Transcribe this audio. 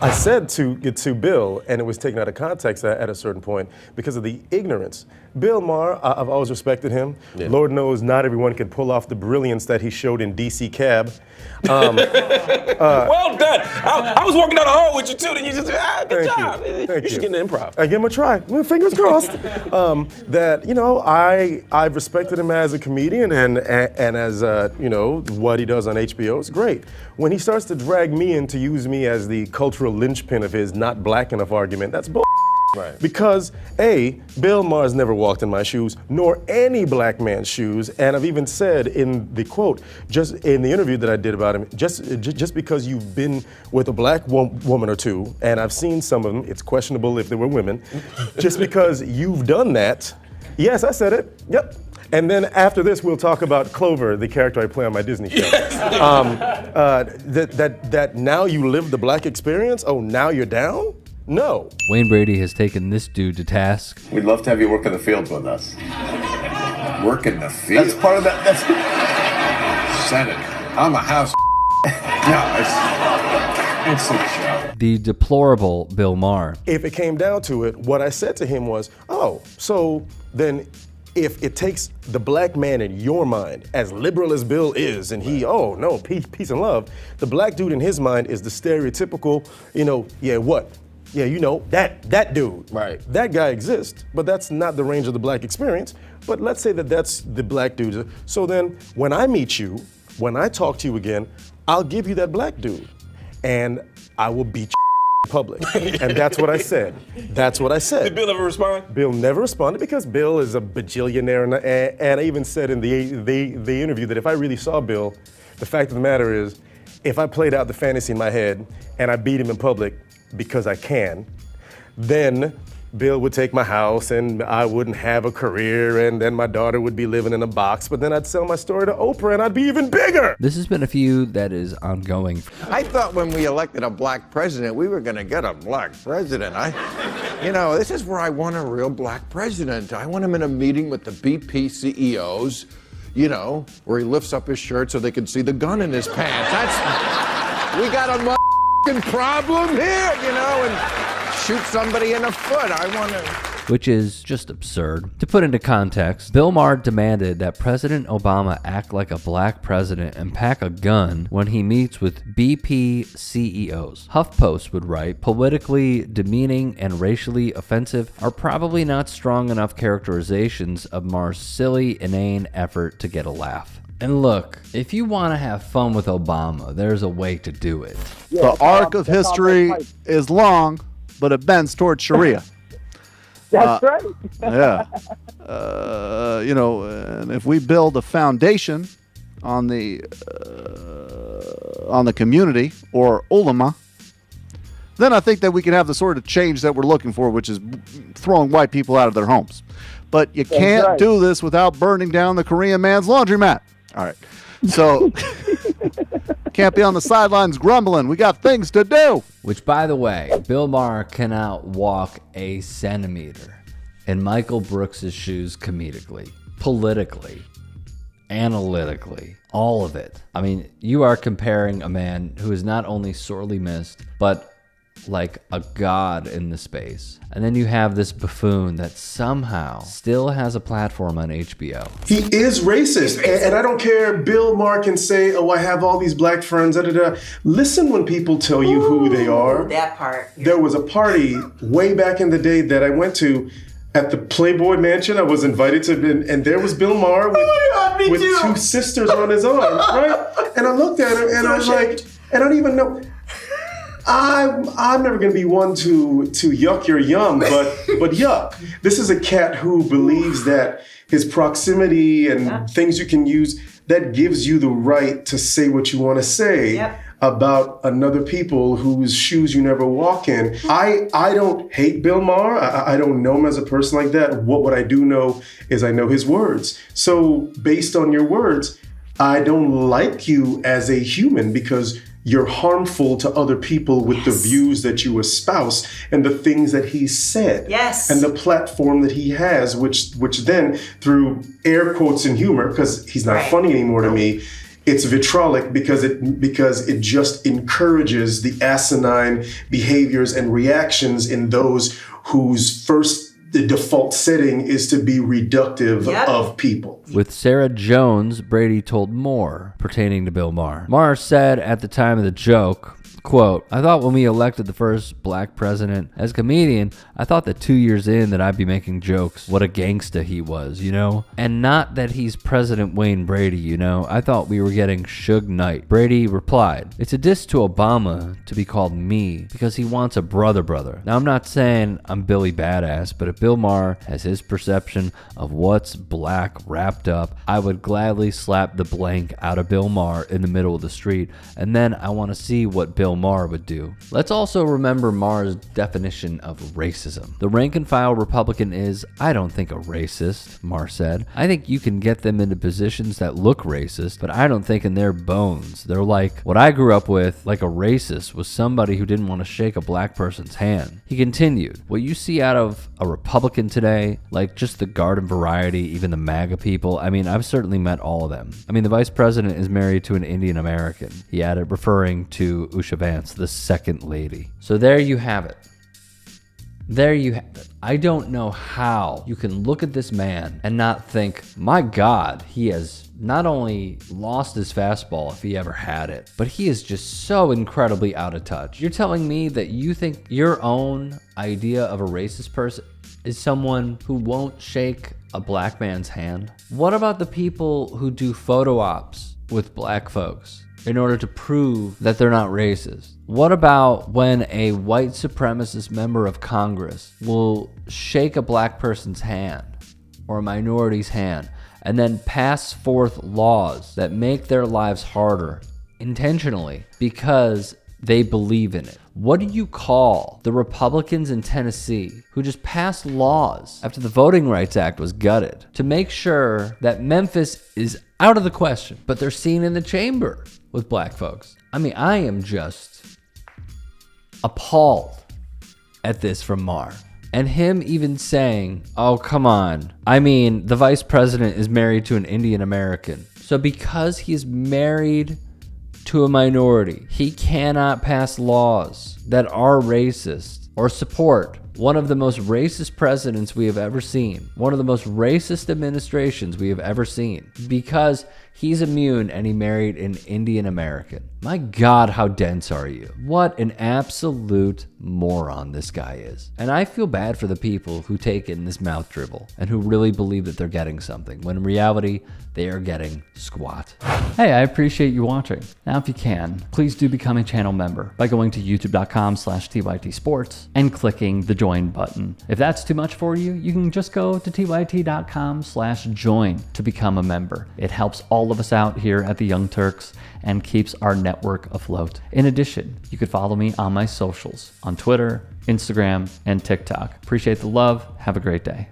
I said to Bill, and it was taken out of context at a certain point because of the ignorance. Bill Maher, I've always respected him. Yeah. Lord knows not everyone can pull off the brilliance that he showed in DC Cab. Well done. I was walking down the hall with you too, and you just good job. You should get into improv. I give him a try. Well, fingers crossed. That I've respected him as a comedian and as what he does on HBO. It's great. When he starts to drag me in to use me as the cultural linchpin of his not black enough argument, that's bull. Right. Because Bill Maher's never walked in my shoes, nor any black man's shoes, and I've even said in the quote, just in the interview that I did about him, just because you've been with a black woman or two, and I've seen some of them, it's questionable if they were women, just because you've done that, yes, I said it, yep. And then after this, we'll talk about Clover, the character I play on my Disney show. That now you live the black experience, now you're down? No. Wayne Brady has taken this dude to task. We'd love to have you work in the field with us. Work in the field? That's part of that. That's Senate. I'm a house. No, it's a joke. The deplorable Bill Maher. If it came down to it, what I said to him was, so then if it takes the black man in your mind, as liberal as Bill is, and he, peace and love, the black dude in his mind is the stereotypical, that dude. Right. That guy exists, but that's not the range of the black experience. But let's say that that's the black dude. So then when I meet you, when I talk to you again, I'll give you that black dude. And I will beat you in public. And that's what I said. That's what I said. Did Bill ever respond? Bill never responded because Bill is a bajillionaire. And I even said in the interview that if I really saw Bill, the fact of the matter is, if I played out the fantasy in my head and I beat him in public, because I can, then Bill would take my house and I wouldn't have a career and then my daughter would be living in a box, but then I'd sell my story to Oprah and I'd be even bigger. This has been a feud that is ongoing. I thought when we elected a black president, we were gonna get a black president. This is where I want a real black president. I want him in a meeting with the BP CEOs, where he lifts up his shirt so they can see the gun in his pants. We got a problem here, and shoot somebody in the foot. Which is just absurd. To put into context, Bill Maher demanded that President Obama act like a black president and pack a gun when he meets with BP CEOs. HuffPost would write, politically demeaning and racially offensive are probably not strong enough characterizations of Maher's silly, inane effort to get a laugh. And look, if you want to have fun with Obama, there's a way to do it. The arc of history is long, but it bends towards Sharia. That's right. Yeah. And if we build a foundation on the community or ulama, then I think that we can have the sort of change that we're looking for, which is throwing white people out of their homes. But you can't do this without burning down the Korean man's laundromat. All right. So can't be on the sidelines grumbling. We got things to do. Which, by the way, Bill Maher cannot walk a centimeter in Michael Brooks' shoes comedically, politically, analytically, all of it. I mean, you are comparing a man who is not only sorely missed, but like a god in the space. And then you have this buffoon that somehow still has a platform on HBO. He is racist. And I don't care. Bill Maher can say, I have all these black friends. Listen when people tell you who they are. That part. There was a party way back in the day that I went to at the Playboy Mansion. I was invited to, and there was Bill Maher with two sisters on his arm, right? And I looked at him and I was like, and I don't even know. I'm never going to be one to yuck your yum, but yuck. This is a cat who believes that his proximity and things you can use, that gives you the right to say what you want to say about another people whose shoes you never walk in. I don't hate Bill Maher. I don't know him as a person like that. What I do know is I know his words. So based on your words, I don't like you as a human because you're harmful to other people with the views that you espouse and the things that he said. Yes. And the platform that he has, which then through air quotes and humor, because he's not funny anymore to me, it's vitriolic because it just encourages the asinine behaviors and reactions in those whose the default setting is to be reductive of people. With Sarah Jones, Brady told more pertaining to Bill Maher. Maher said at the time of the joke, quote, I thought when we elected the first black president as comedian, I thought that 2 years in that I'd be making jokes. What a gangsta he was, you know? And not that he's President Wayne Brady, you know? I thought we were getting Suge Knight. Brady replied, it's a diss to Obama to be called me because he wants a brother. Now, I'm not saying I'm Billy Badass, but if Bill Maher has his perception of what's black wrapped up, I would gladly slap the blank out of Bill Maher in the middle of the street, and then I want to see what Bill Maher would do. Let's also remember Maher's definition of racism. The rank and file Republican is, I don't think, a racist, Maher said. I think you can get them into positions that look racist, but I don't think in their bones. They're like, what I grew up with, like a racist, was somebody who didn't want to shake a black person's hand. He continued, what you see out of a Republican today, like just the garden variety, even the MAGA people, I mean, I've certainly met all of them. I mean, the vice president is married to an Indian American, he added, referring to Usha Vance, the second lady. So there you have it. There you have it. I don't know how you can look at this man and not think, my God, he has not only lost his fastball if he ever had it, but he is just so incredibly out of touch. You're telling me that you think your own idea of a racist person is someone who won't shake a black man's hand? What about the people who do photo ops with black folks in order to prove that they're not racist? What about when a white supremacist member of Congress will shake a black person's hand or a minority's hand and then pass forth laws that make their lives harder intentionally because they believe in it? What do you call the Republicans in Tennessee who just passed laws after the Voting Rights Act was gutted to make sure that Memphis is out of the question, but they're seen in the chamber with black folks? I mean, I am just appalled at this from Maher. And him even saying, oh, come on. I mean, the vice president is married to an Indian American. So because he's married to a minority, he cannot pass laws that are racist or support one of the most racist presidents we have ever seen, one of the most racist administrations we have ever seen, because he's immune and he married an Indian American. My God, how dense are you? What an absolute moron this guy is. And I feel bad for the people who take in this mouth dribble and who really believe that they're getting something, when in reality, they are getting squat. Hey, I appreciate you watching. Now, if you can, please do become a channel member by going to youtube.com/TYTsports and clicking the join button. If that's too much for you, you can just go to tyt.com/join to become a member. It helps all of us out here at the Young Turks and keeps our network afloat. In addition, you could follow me on my socials on Twitter, Instagram, and TikTok. Appreciate the love. Have a great day.